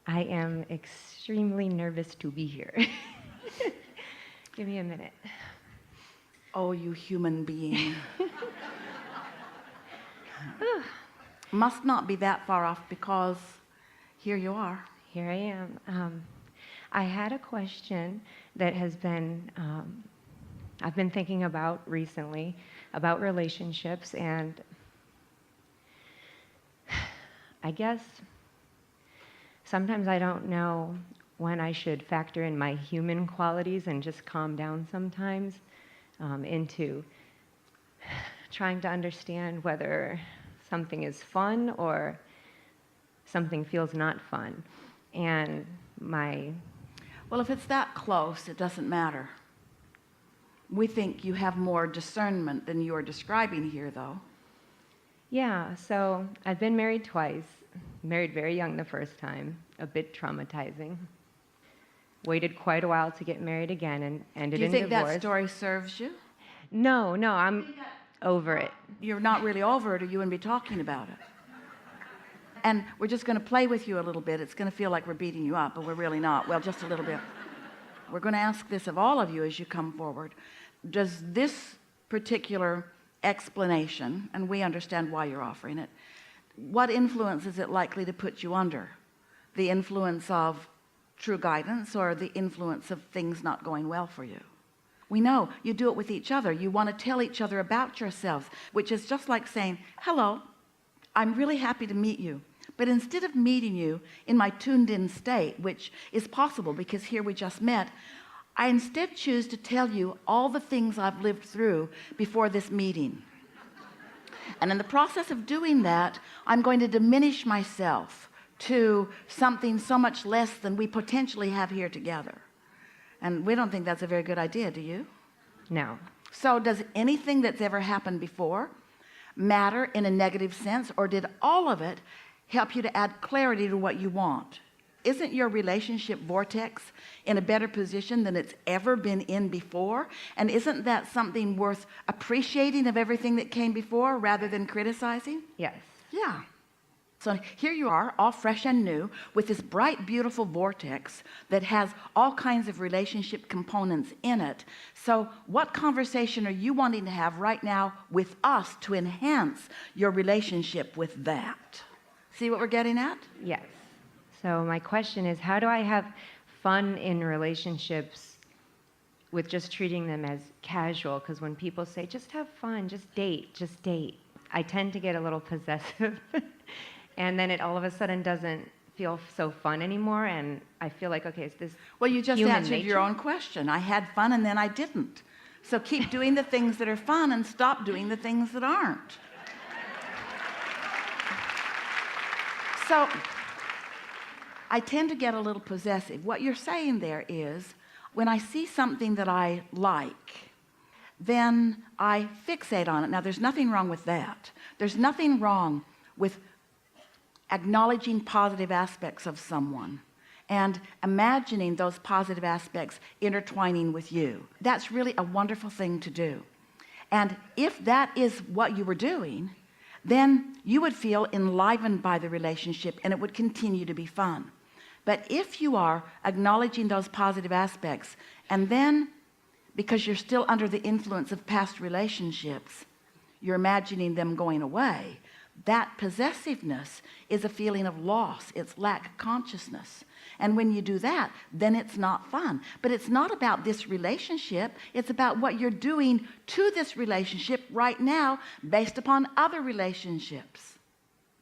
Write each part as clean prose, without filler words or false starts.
I am extremely nervous to be here. Give me a minute. Oh, you human being. Must not be that far off, because here you are. Here I am. I had a question that has been, I've been thinking about recently, about relationships, and I guess sometimes I don't know when I should factor in my human qualities and just calm down sometimes into trying to understand whether something is fun or something feels not fun. And well, if it's that close, it doesn't matter. We think you have more discernment than you are describing here, though. Yeah, so I've been married twice. Married very young the first time, a bit traumatizing. Waited quite a while to get married again and ended in divorce. Do you think that story serves you? No, I'm over it. You're not really over it, or you wouldn't be talking about it. And we're just going to play with you a little bit. It's going to feel like we're beating you up, but we're really not. Well, just a little bit. We're going to ask this of all of you as you come forward. Does this particular explanation, and we understand why you're offering it, what influence is it likely to put you under? The influence of true guidance, or the influence of things not going well for you? We know you do it with each other. You want to tell each other about yourselves, which is just like saying, hello, I'm really happy to meet you. But instead of meeting you in my tuned in state, which is possible because here we just met, I instead choose to tell you all the things I've lived through before this meeting. And in the process of doing that, I'm going to diminish myself to something so much less than we potentially have here together. And we don't think that's a very good idea, do you? No. So does anything that's ever happened before matter in a negative sense, or did all of it help you to add clarity to what you want? Isn't your relationship vortex in a better position than it's ever been in before? And isn't that something worth appreciating of everything that came before rather than criticizing? Yes. Yeah. So here you are, all fresh and new, with this bright, beautiful vortex that has all kinds of relationship components in it. So what conversation are you wanting to have right now with us to enhance your relationship with that? See what we're getting at? Yes. So my question is, how do I have fun in relationships with just treating them as casual? Because when people say, just have fun, just date, I tend to get a little possessive. And then it all of a sudden doesn't feel so fun anymore. And I feel like, okay, is this well, you just human answered nature? your own question. I had fun and then I didn't. So keep doing the things that are fun and stop doing the things that aren't. So I tend to get a little possessive. What you're saying there is, when I see something that I like, then I fixate on it. Now, there's nothing wrong with that. There's nothing wrong with acknowledging positive aspects of someone and imagining those positive aspects intertwining with you. That's really a wonderful thing to do. And if that is what you were doing, then you would feel enlivened by the relationship and it would continue to be fun. But if you are acknowledging those positive aspects and then, because you're still under the influence of past relationships, you're imagining them going away, that possessiveness is a feeling of loss. It's lack of consciousness. And when you do that, then it's not fun. But it's not about this relationship. It's about what you're doing to this relationship right now based upon other relationships.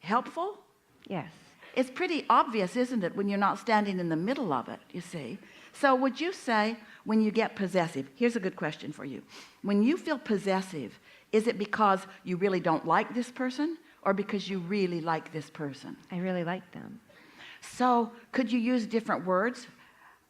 Helpful? Yes. It's pretty obvious, isn't it, when you're not standing in the middle of it, you see? So would you say when you get possessive, here's a good question for you. When you feel possessive, is it because you really don't like this person or because you really like this person? I really like them. So could you use different words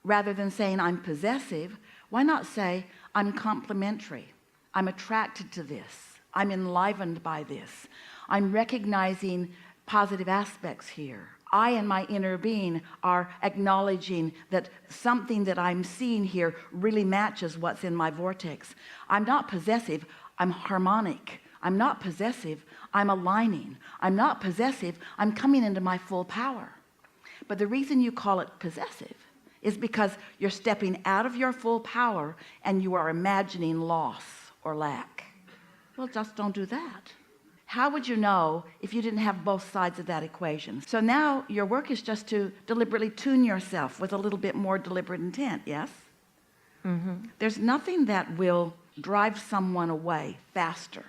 rather than saying I'm possessive? Why not say I'm complimentary? I'm attracted to this. I'm enlivened by this. I'm recognizing positive aspects here. I and my inner being are acknowledging that something that I'm seeing here really matches what's in my vortex. I'm not possessive, I'm harmonic. I'm not possessive, I'm aligning. I'm not possessive, I'm coming into my full power. But the reason you call it possessive is because you're stepping out of your full power and you are imagining loss or lack. Well, just don't do that. How would you know if you didn't have both sides of that equation? So now your work is just to deliberately tune yourself with a little bit more deliberate intent, yes? There's nothing that will drive someone away faster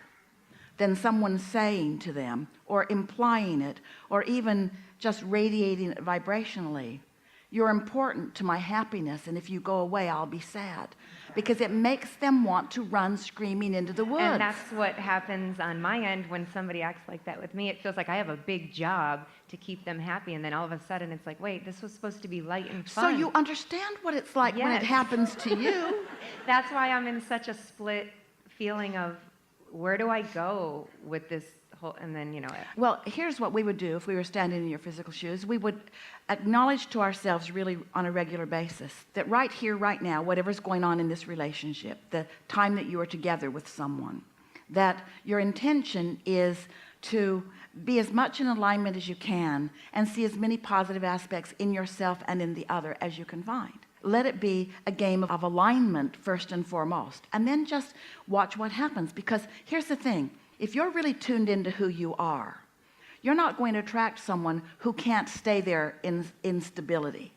than someone saying to them or implying it or even just radiating it vibrationally, you're important to my happiness, and if you go away I'll be sad, because it makes them want to run screaming into the woods. And that's what happens on my end when somebody acts like that with me. It feels like I have a big job to keep them happy, and then all of a sudden it's like, wait, this was supposed to be light and fun. So you understand what it's like when it happens to you. That's why I'm in such a split feeling of where do I go with this whole, and then, you know. Well, here's what we would do if we were standing in your physical shoes. We would acknowledge to ourselves really on a regular basis that right here, right now, whatever's going on in this relationship, the time that you are together with someone, that your intention is to be as much in alignment as you can and see as many positive aspects in yourself and in the other as you can find. Let it be a game of alignment first and foremost, and then just watch what happens. Because here's the thing, if you're really tuned into who you are, you're not going to attract someone who can't stay there in instability.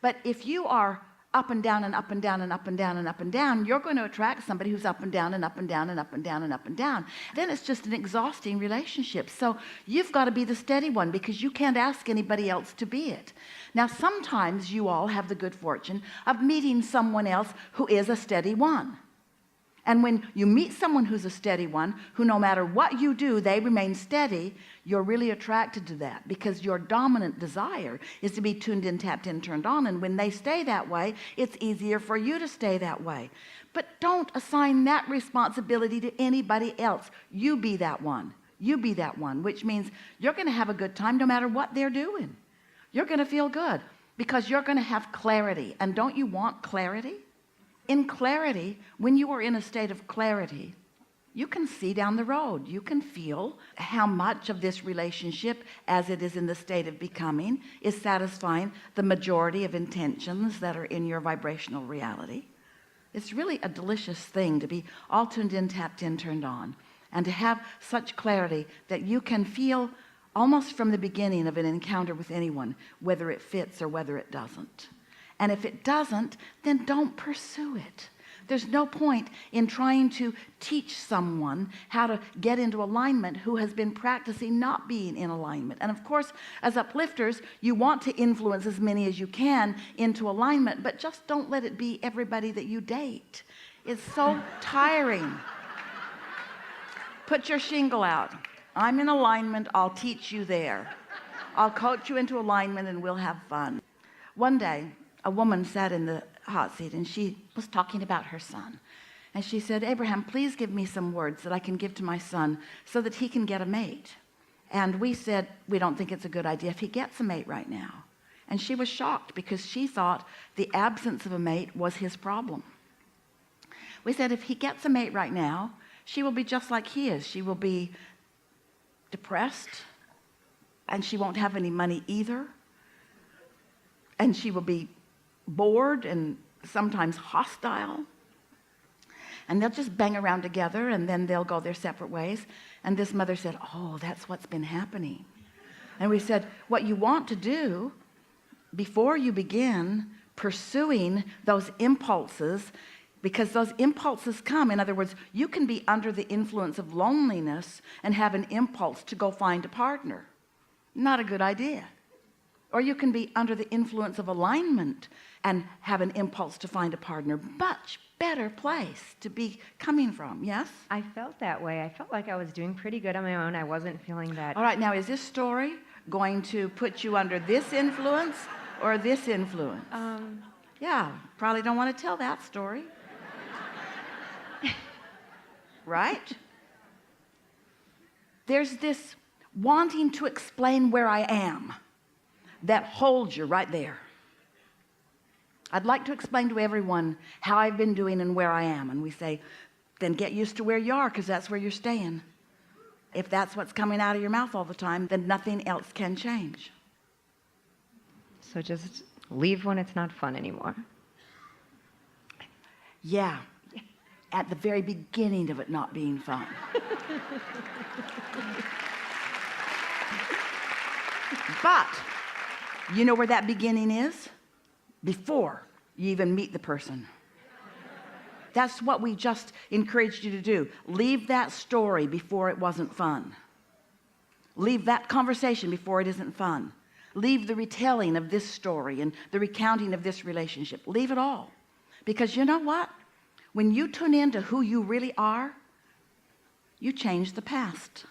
But if you are up and down and up and down and up and down and up and down, you're going to attract somebody who's up and down and up and down and up and down and up and down. Then it's just an exhausting relationship. So you've got to be the steady one, because you can't ask anybody else to be it. Now, sometimes you all have the good fortune of meeting someone else who is a steady one. And when you meet someone who's a steady one, who no matter what you do, they remain steady, you're really attracted to that, because your dominant desire is to be tuned in, tapped in, turned on. And when they stay that way, it's easier for you to stay that way. But don't assign that responsibility to anybody else. You be that one. You be that one, which means you're going to have a good time no matter what they're doing. You're going to feel good because you're going to have clarity. And don't you want clarity? In clarity, when you are in a state of clarity, you can see down the road. You can feel how much of this relationship, as it is in the state of becoming, is satisfying the majority of intentions that are in your vibrational reality. It's really a delicious thing to be all tuned in, tapped in, turned on, and to have such clarity that you can feel almost from the beginning of an encounter with anyone, whether it fits or whether it doesn't. And if it doesn't, then don't pursue it. There's no point in trying to teach someone how to get into alignment who has been practicing not being in alignment. And of course, as uplifters, you want to influence as many as you can into alignment, but just don't let it be everybody that you date. It's so tiring. Put your shingle out. I'm in alignment, I'll teach you there. I'll coach you into alignment and we'll have fun. One day, a woman sat in the hot seat and she was talking about her son. And she said, Abraham, please give me some words that I can give to my son so that he can get a mate. And we said, we don't think it's a good idea if he gets a mate right now. And she was shocked because she thought the absence of a mate was his problem. We said, if he gets a mate right now, she will be just like he is. She will be depressed, and she won't have any money either. And she will be bored and sometimes hostile, and they'll just bang around together and then they'll go their separate ways. And this mother said, oh, that's what's been happening. And we said, what you want to do before you begin pursuing those impulses, because those impulses come, in other words, you can be under the influence of loneliness and have an impulse to go find a partner. Not a good idea. Or you can be under the influence of alignment and have an impulse to find a partner. Much better place to be coming from, yes? I felt that way. I felt like I was doing pretty good on my own. I wasn't feeling that. All right, now is this story going to put you under this influence or this influence? Yeah, probably don't want to tell that story. Right? There's this wanting to explain where I am that holds you right there. I'd like to explain to everyone how I've been doing and where I am. And we say, then get used to where you are, because that's where you're staying. If that's what's coming out of your mouth all the time, then nothing else can change. So just leave when it's not fun anymore. Yeah, at the very beginning of it not being fun. But you know where that beginning is? Before you even meet the person. That's what we just encouraged you to do. Leave that story before it wasn't fun. Leave that conversation before it isn't fun. Leave the retelling of this story and the recounting of this relationship. Leave it all. Because you know what? When you tune into who you really are, you change the past.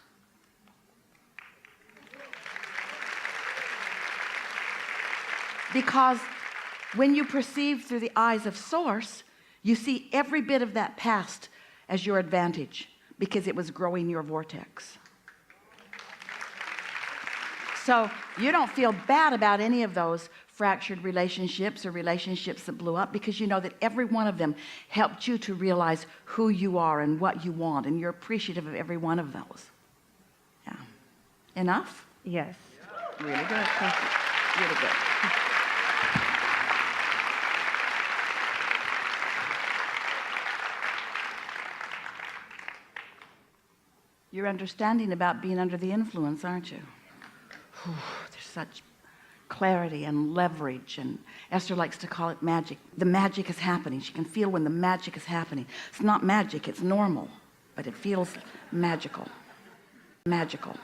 Because when you perceive through the eyes of Source, you see every bit of that past as your advantage, because it was growing your vortex. So you don't feel bad about any of those fractured relationships or relationships that blew up, because you know that every one of them helped you to realize who you are and what you want, and you're appreciative of every one of those. Yeah. Enough? Yes. Really good. Thank you. Really good. You're understanding about being under the influence, aren't you? Whew, there's such clarity and leverage, and Esther likes to call it magic. The magic is happening. She can feel when the magic is happening. It's not magic, it's normal, but it feels magical. Magical.